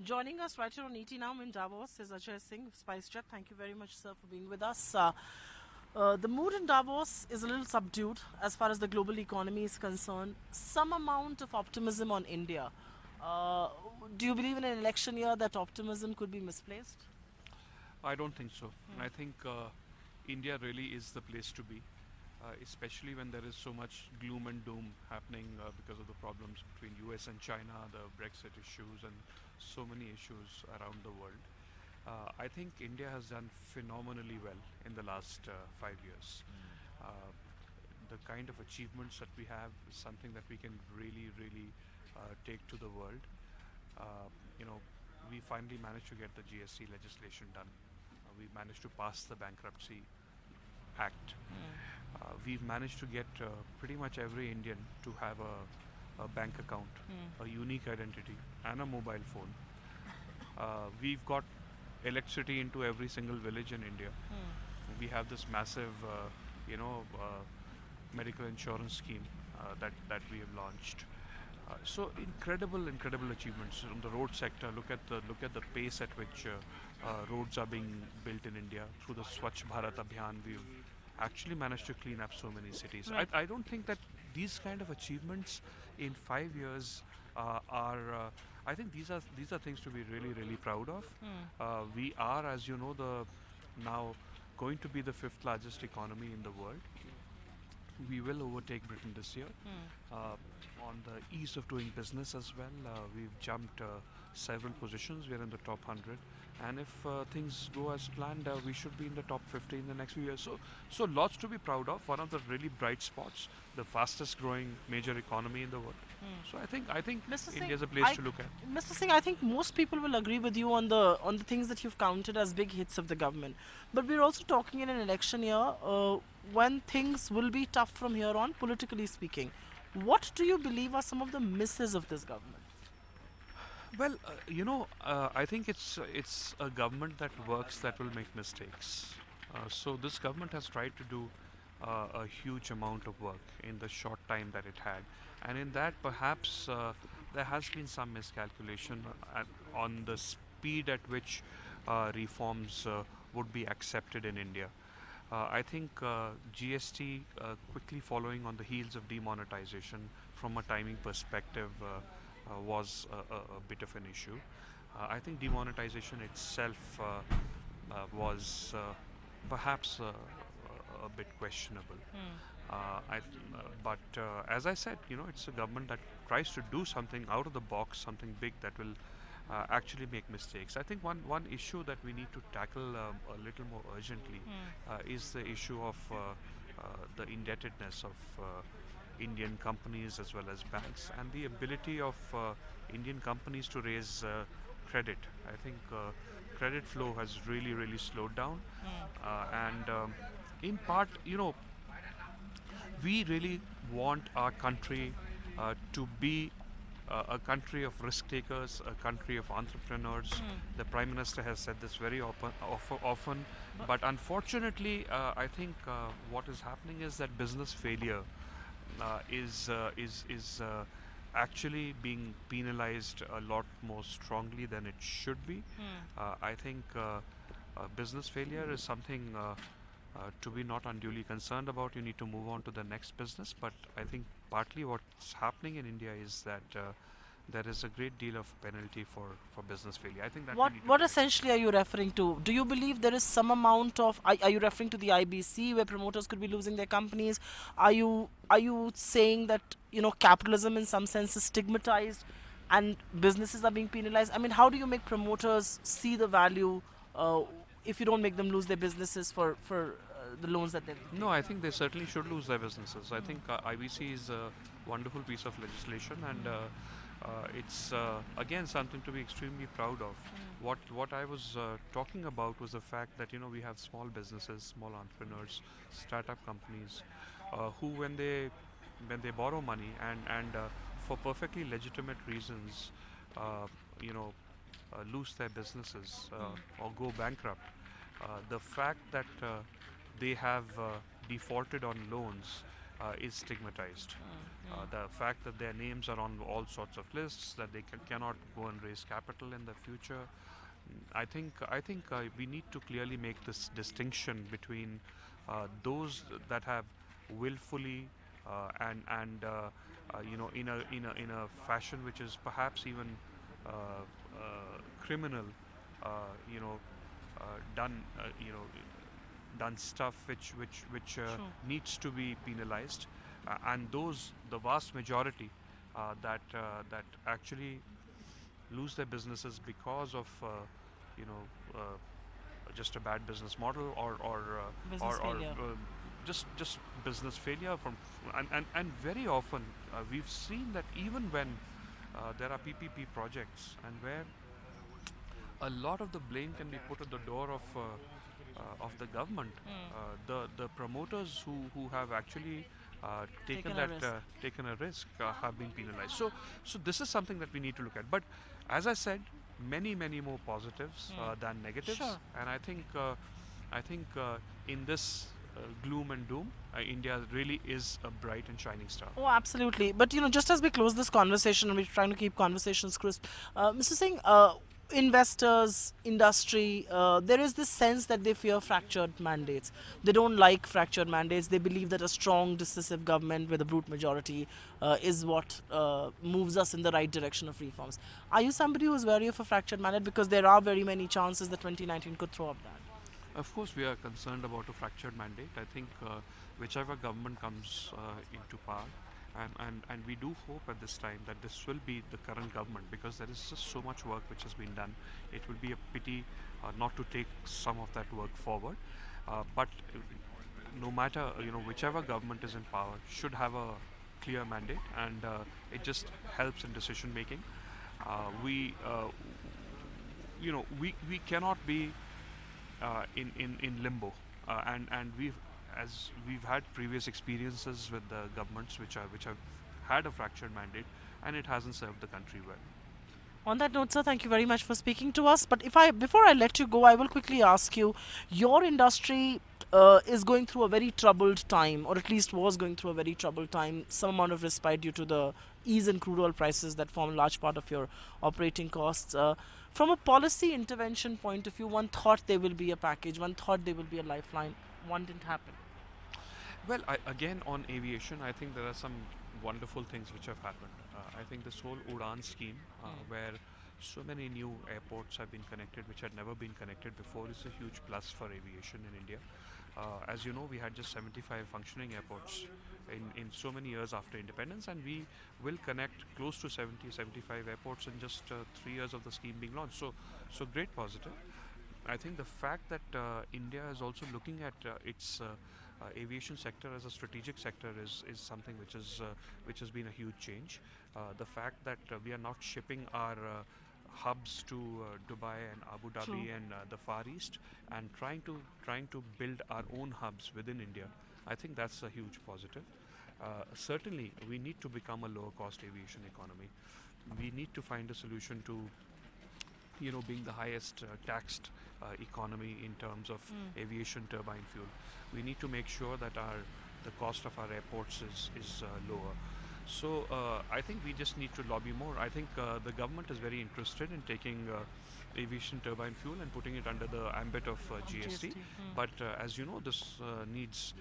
Joining us right here on ET Now in Davos is Ajay Singh of SpiceJet. Thank you very much, sir, for being with us. The mood in Davos is a little subdued as far as the global economy is concerned. Some amount of optimism on India. Uh, do you believe in an election year that optimism could be misplaced? I don't think so. I think India really is the place to be, especially when there is so much gloom and doom happening because of the problems between US and China, the Brexit issues, and so many issues around the world. I think India has done phenomenally well in the last 5 years. Uh, the kind of achievements that we have is something that we can really take to the world. Uh, you know, we finally managed to get the GST legislation done. We managed to pass the bankruptcy act. We've managed to get pretty much every Indian to have a bank account, a unique identity, and a mobile phone. We've got electricity into every single village in India. We have this massive, medical insurance scheme that we have launched. So incredible achievements on the road sector. Look at the pace at which roads are being built in India through the Swachh Bharat Abhiyan. We've actually managed to clean up so many cities. Right. I don't think that these kind of achievements in 5 years are. I think these are things to be really proud of. We are, as you know, the now going to be the fifth largest economy in the world. We will overtake Britain this year. Uh, on the ease of doing business as well, we've jumped several positions. We're in the top 100, and if things go as planned, we should be in the top 50 in the next few years. So lots to be proud of. One of the really bright spots, the fastest growing major economy in the world. So I think Mr. India Singh, is a place to look at. Mr. Singh, I think most people will agree with you on the things that you've counted as big hits of the government. But we're also talking in an election year when things will be tough from here on, politically speaking. What do you believe are some of the misses of this government? Well, I think it's a government that works that will make mistakes. So this government has tried to do a huge amount of work in the short time that it had, and in that perhaps there has been some miscalculation on the speed at which reforms would be accepted in India. I think GST quickly following on the heels of demonetization from a timing perspective was a bit of an issue. I think demonetization itself was perhaps a bit questionable. But as I said, it's a government that tries to do something out of the box, something big that will actually make mistakes. I think one issue that we need to tackle a little more urgently is the issue of the indebtedness of Indian companies as well as banks, and the ability of Indian companies to raise credit. I think credit flow has really slowed down, and in part, we really want our country to be a country of risk takers, a country of entrepreneurs. The Prime Minister has said this very often, but unfortunately, I think what is happening is that business failure is actually being penalized a lot more strongly than it should be. I think business failure is something to be not unduly concerned about. You need to move on to the next business. But I think partly what's happening in India is that there is a great deal of penalty for business failure. I think that we What need to what correct. essentially are you referring to? Do you believe there is some amount of are you referring to the IBC where promoters could be losing their companies? Are you saying that capitalism in some sense is stigmatized and businesses are being penalized? I mean, how do you make promoters see the value uh, if you don't make them lose their businesses for the loans that they're No, taking? I think they certainly should lose their businesses. I think IBC is a wonderful piece of legislation, and it's again something to be extremely proud of. What I was talking about was the fact that we have small businesses, small entrepreneurs, startup companies, who when they borrow money and for perfectly legitimate reasons, uh, you know, lose their businesses or go bankrupt. The fact that they have defaulted on loans is stigmatized. The fact that their names are on all sorts of lists, that they cannot go and raise capital in the future. I think we need to clearly make this distinction between those that have willfully in a fashion which is perhaps even criminal, uh, you know, done done stuff which True. needs to be penalized, and those the vast majority that actually lose their businesses because of you know just a bad business model Business failure. or just business failure and very often we've seen that even when there are PPP projects and where a lot of the blame can be put at the door of the government. The promoters who have actually Taken a risk. taken a risk have been penalized. So this is something that we need to look at. But as I said, many more positives than negatives, Sure. and I think in this gloom and doom, India really is a bright and shining star. Oh, absolutely. But just as we close this conversation, and we're trying to keep conversations crisp, Mr. Singh, investors, industry, there is this sense that they fear fractured mandates. They don't like fractured mandates. They believe that a strong, decisive government with a brute majority is what moves us in the right direction of reforms. Are you somebody who's wary of a fractured mandate? Because there are very many chances that 2019 could throw up that. Of course, we are concerned about a fractured mandate. I think whichever government comes into power, and we do hope at this time that this will be the current government because there is just so much work which has been done. It will be a pity not to take some of that work forward. But no matter whichever government is in power should have a clear mandate, and it just helps in decision making. We we cannot be in limbo, and we've had previous experiences with the governments which have had a fractured mandate, and it hasn't served the country well. On that note, sir, thank you very much for speaking to us. But if I, before I let you go, I will quickly ask you: your industry is going through a very troubled time, or at least was going through a very troubled time. Some amount of respite due to the ease in crude oil prices that form a large part of your operating costs. From a policy intervention point of view, one thought there will be a package, one thought there will be a lifeline. One didn't happen. Well, again on aviation, I think there are some wonderful things which have happened. I think this whole Udan scheme, where so many new airports have been connected which had never been connected before, is a huge plus for aviation in India. As you know, we had just 75 functioning airports in so many years after independence, and we will connect close to 70, 75 airports in just 3 years of the scheme being launched. So great positive. I think the fact that India is also looking at its aviation sector as a strategic sector is something which has been a huge change. The fact that we are not shipping our hubs to Dubai and Abu True. Dhabi and the Far East, and trying to build our own hubs within India, I think that's a huge positive. Certainly, we need to become a lower cost aviation economy. We need to find a solution to being the highest taxed economy in terms of aviation turbine fuel. We need to make sure that the cost of our airports is lower. So I think we just need to lobby more. I think the government is very interested in taking aviation turbine fuel and putting it under the ambit of GST. GST. But as you know, this needs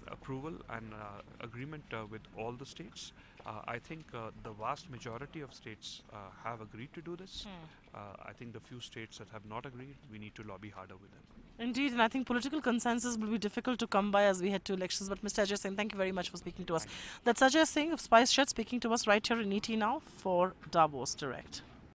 approval and agreement with all the states. I think the vast majority of states have agreed to do this. I think the few states that have not agreed, we need to lobby harder with them. Indeed, and I think political consensus will be difficult to come by as we head to elections. But Mr. Ajay Singh, thank you very much for speaking to us. Thank you. That's Ajay Singh of SpiceJet speaking to us right here in ET now for Davos Direct.